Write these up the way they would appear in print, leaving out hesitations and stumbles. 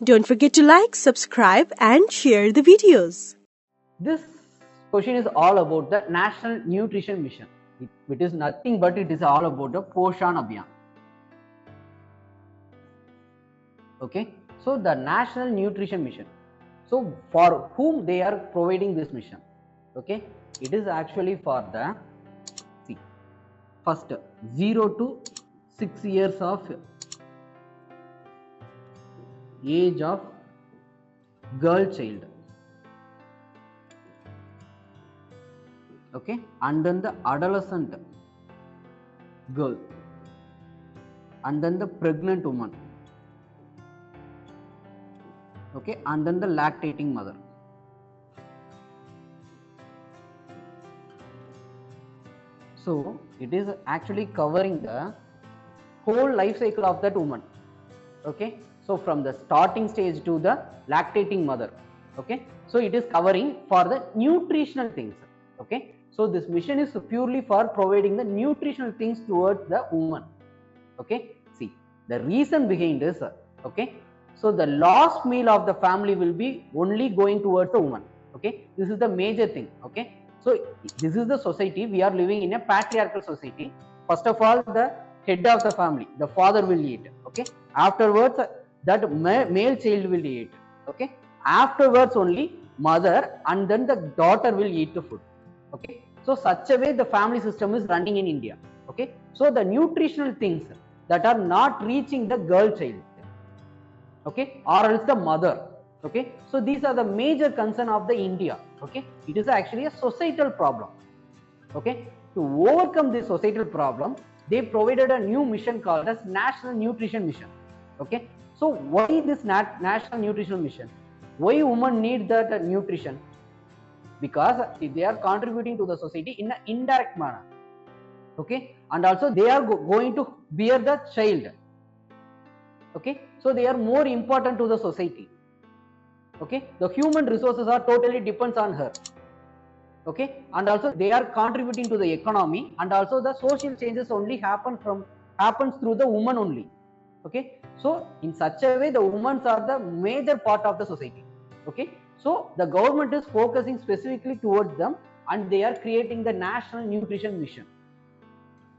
Don't forget to like, subscribe and share the videos. This question is all about the National Nutrition Mission. It is nothing but it is all about the Poshan Abhiyan. Okay, so the National Nutrition Mission. So for whom they are providing this mission? Okay, it is actually for the first 0 to 6 years of age of girl child. Okay, and then the adolescent girl, and then the pregnant woman. Okay, and then the lactating mother. So it is actually covering the whole life cycle of that woman. Okay, so from the starting stage to the lactating mother. Okay, so it is covering for the nutritional things. Okay, so this mission is purely for providing the nutritional things towards the woman. Okay, see the reason behind this. Okay, so the last meal of the family will be only going towards the woman. Okay, this is the major thing. Okay, so this is the society we are living in, a patriarchal society. First of all, the head of the family, the father will eat. Okay, afterwards that male child will eat. Okay, afterwards only mother and then the daughter will eat the food. Okay, so such a way the family system is running in India. Okay, so the nutritional things that are not reaching the girl child, okay, or else the mother. Okay, so these are the major concern of the India. Okay, it is actually a societal problem. Okay, to overcome this societal problem, they provided a new mission called as National Nutrition Mission. Okay, so why this National Nutrition Mission? Why women need that nutrition? Because they are contributing to the society in an indirect manner. Okay, and also they are going to bear the child. Okay, so they are more important to the society. Okay, the human resources are totally depends on her. Okay, and also they are contributing to the economy, and also the social changes only happens through the woman only. Okay, so in such a way the women are the major part of the society. Okay, so the government is focusing specifically towards them, and they are creating the National Nutrition Mission.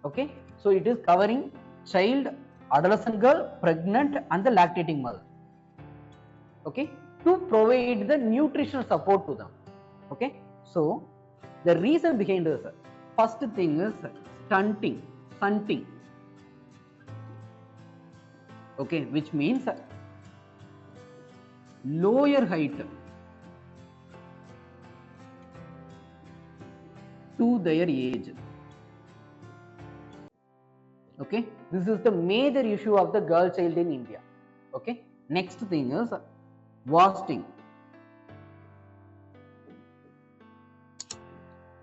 Okay, so it is covering child, adolescent girl, pregnant and the lactating mother. Okay, to provide the nutritional support to them. Okay, so the reason behind this, first thing is stunting. Okay, which means lower height to their age. Okay, this is the major issue of the girl child in India. Okay, next thing is wasting.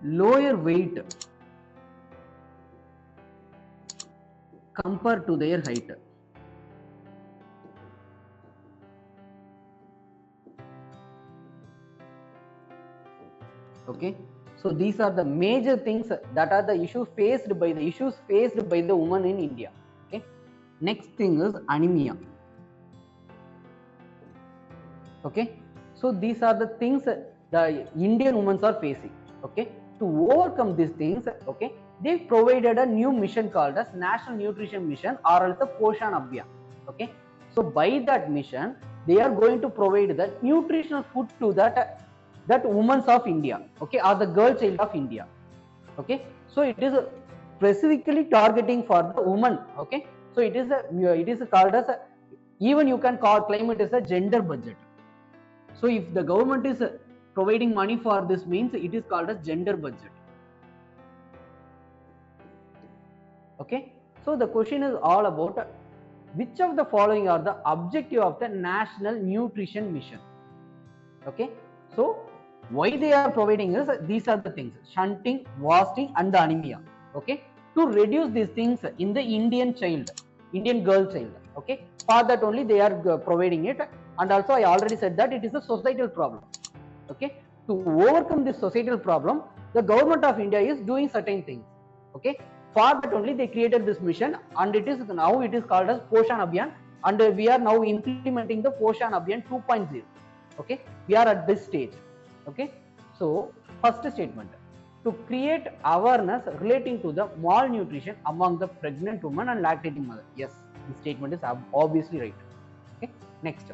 Lower weight compared to their height. Okay, so these are the major things that are the issues faced by the woman in India. Okay, next thing is anemia. Okay, so these are the things the Indian women are facing. Okay, to overcome these things, okay, they provided a new mission called as National Nutrition Mission, or else the Poshan Abhiyan. Okay, so by that mission they are going to provide the nutritional food to that women of India. Okay, or the girl child of India. Okay, so it is specifically targeting for the woman. Okay, so it is called as even you can claim it as a gender budget. So if the government is providing money for this, means it is called as gender budget. Okay, so the question is all about which of the following are the objective of the National Nutrition Mission. Okay, so why they are providing is these are the things: shunting, wasting and the anemia. Okay, to reduce these things in the Indian girl child. Okay, for that only they are providing it. And also I already said that it is a societal problem. Okay, to overcome this societal problem, the government of India is doing certain things. Okay, for that only they created this mission, and it is called as Poshan Abhiyan, and we are now implementing the Poshan Abhiyan 2.0. Okay, we are at this stage. Okay, so first statement, to create awareness relating to the malnutrition among the pregnant woman and lactating mother. Yes, this statement is obviously right. Okay, next,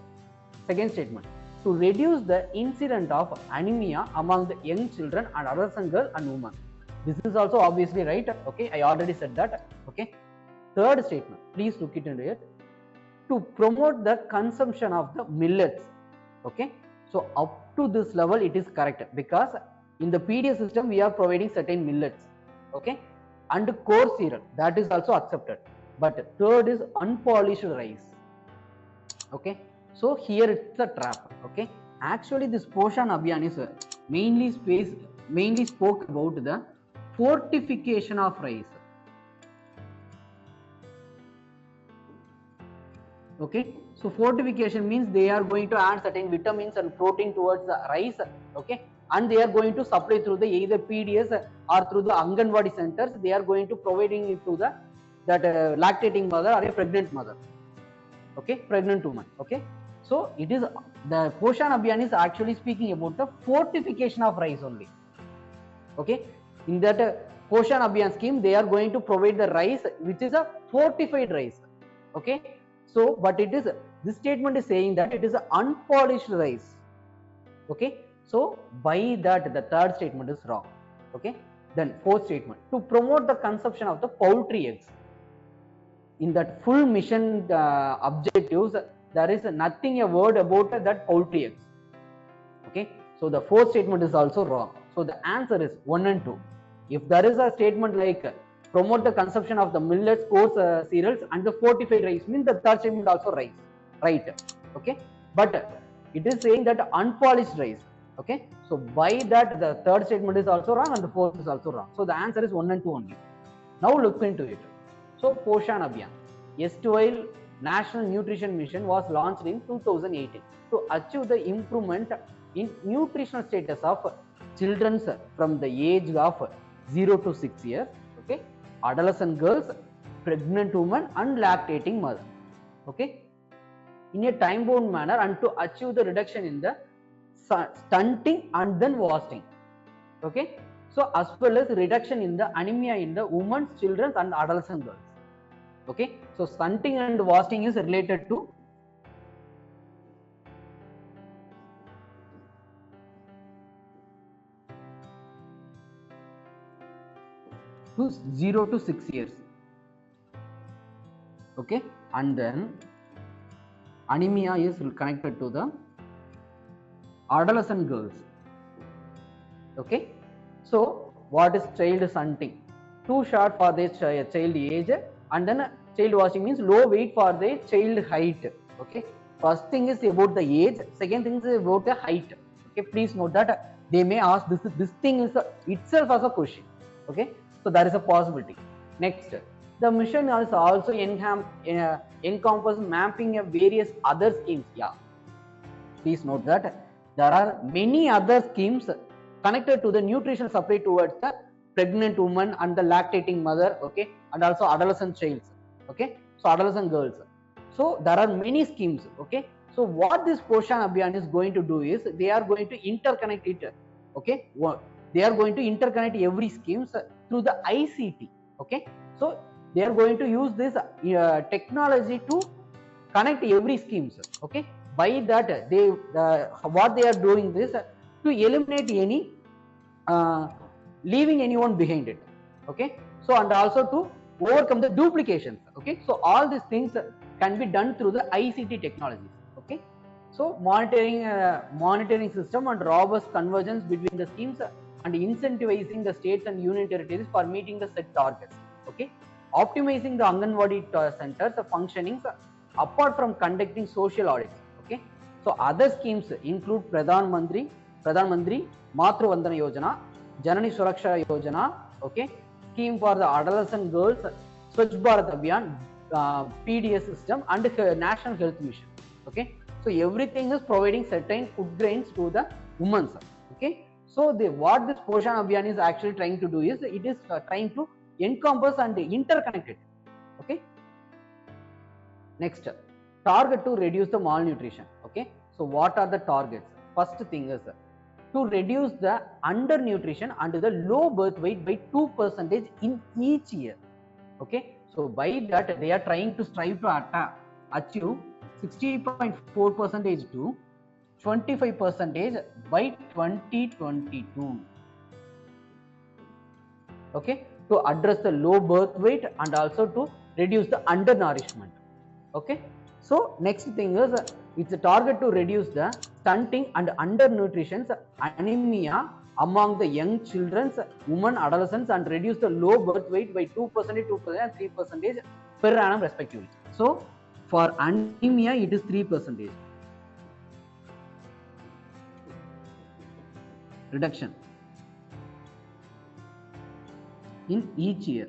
second statement, to reduce the incidence of anemia among the young children and adolescent girls and women. This is also obviously right. Okay, I already said that. Okay, third statement, please look it into it, to promote the consumption of the millets. Okay, so up to this level it is correct, because in the PDS system we are providing certain millets, okay, and core cereal, that is also accepted. But third is unpolished rice. Okay, so here it's a trap. Okay, actually this Poshan Abhiyan is mainly spoke about the fortification of rice. Okay, so fortification means they are going to add certain vitamins and protein towards the rice. Okay, and they are going to supply through the either PDS or through the Anganwadi centers. They are going to providing it to the lactating mother or a pregnant mother. Okay, pregnant woman. Okay, so it is the Poshan Abhiyan is actually speaking about the fortification of rice only. Okay, in that Poshan Abhiyan scheme, they are going to provide the rice which is a fortified rice. Okay, so but it is, this statement is saying that it is an unpolished rice. Okay, so by that the third statement is wrong. Okay, then fourth statement, to promote the consumption of the poultry eggs. In that full mission objectives, there is nothing a word about that poultry eggs. Okay, so the fourth statement is also wrong. So the answer is 1 and 2. If there is a statement like promote the consumption of the millets, coarse cereals and the fortified rice, means the third statement also right. Okay, but it is saying that unpolished rice. Okay, so by that the third statement is also wrong and the fourth is also wrong. So the answer is 1 and 2 only. Now look into it. So Poshan Abhiyan, erstwhile National Nutrition Mission, was launched in 2018 to achieve the improvement in nutritional status of children from the age of 0 to 6 years, okay, adolescent girls, pregnant women and lactating mother, okay, in a time-bound manner, and to achieve the reduction in the stunting and then wasting, okay, so as well as reduction in the anemia in the women, children and adolescent girls. Okay, so stunting and wasting is related to to 0 to 6 years. Okay, and then anemia is connected to the adolescent girls. Okay, so what is child stunting? Too short for their child age, and then child wasting means low weight for their child height. Okay, first thing is about the age, second thing is about the height. Okay, please note that they may ask this thing is itself as a question. Okay, so there is a possibility. Next, the mission is also encompass mapping of various other schemes. Yeah, please note that there are many other schemes connected to the nutrition supply towards the pregnant woman and the lactating mother, okay, and also adolescent childs, okay, so adolescent girls. So there are many schemes, okay. So what this Poshan Abhiyan is going to do is they are going to interconnect it, okay. They are going to interconnect every schemes through the ICT, okay. So they are going to use this technology to connect every schemes, okay. By that they what they are doing this to eliminate any leaving anyone behind it, okay. So and also to overcome the duplications, okay. So all these things can be done through the ICT technologies, okay. So monitoring system and robust convergence between the schemes and incentivizing the states and union territories for meeting the set targets, okay. Optimizing the Anganwadi centers functioning apart from conducting social audits, okay. So other schemes include Pradhan Mantri Matru Vandana Yojana, Janani Suraksha Yojana, okay, scheme for the adolescent girls, Swachh Bharat Abhiyan, PDS system and National Health Mission, okay. So everything is providing certain food grains to the women, okay. So what this Poshan Abhiyan is actually trying to do is it is trying to encompass and interconnect it, okay. Next, target to reduce the malnutrition. Okay, so what are the targets? First thing is to reduce the undernutrition and the low birth weight by 2% in each year. Okay, so by that they are trying to strive to achieve 60.4% to 25% by 2022. Okay, to address the low birth weight and also to reduce the undernourishment. Okay, so next thing is it's a target to reduce the stunting and undernutrition, anemia among the young children, women, adolescents, and reduce the low birth weight by 2%, 2% and 3% per annum respectively. So for anemia it is 3% reduction in each year.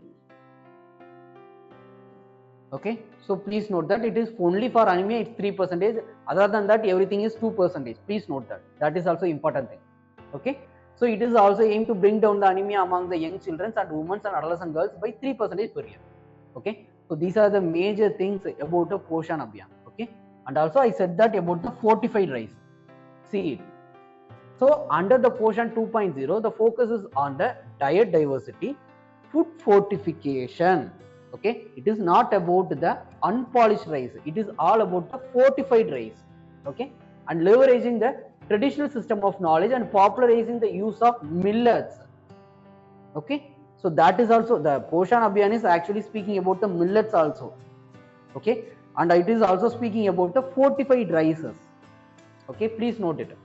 Okay, so please note that it is only for anemia it's 3%. Other than that everything is 2%. Please note that. That is also important thing. Okay, so it is also aimed to bring down the anemia among the young children and women and adolescent girls by 3% per year. Okay, so these are the major things about the Poshan Abhiyan. Okay, and also I said that about the fortified rice. See it. So under the Poshan 2.0, the focus is on the diet diversity, food fortification. Okay, it is not about the unpolished rice, it is all about the fortified rice. Okay, and leveraging the traditional system of knowledge and popularizing the use of millets. Okay, so that is also the Poshan Abhiyan is actually speaking about the millets also. Okay, and it is also speaking about the fortified rices. Okay, please note it.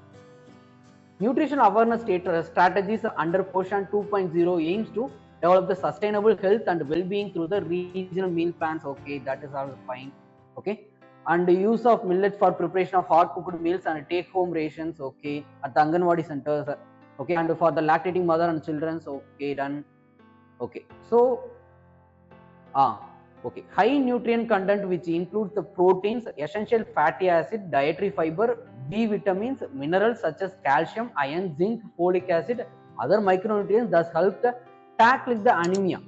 Nutrition awareness strategies under Poshan 2.0 aims to develop the sustainable health and well-being through the regional meal plans. Okay, that is all fine. Okay, and the use of millet for preparation of hot cooked meals and take-home rations. Okay, at the Anganwadi centers. Okay, and for the lactating mother and children. Okay, done. Okay, so okay, high nutrient content which includes the proteins, essential fatty acid, dietary fiber, B vitamins, minerals such as calcium, iron, zinc, folic acid, other micronutrients thus help the tackle the anemia.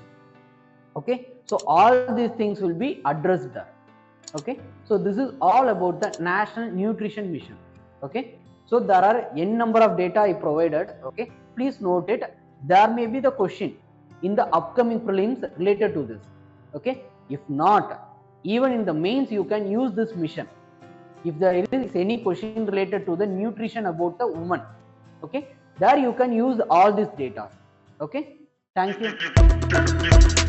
Okay, so all these things will be addressed there. Okay, so this is all about the National Nutrition Mission. Okay, so there are n number of data I provided. Okay, please note it. There may be the question in the upcoming prelims related to this. Okay, if not, even in the mains you can use this mission if there is any question related to the nutrition about the woman. Okay, there you can use all these data. Okay, thank you.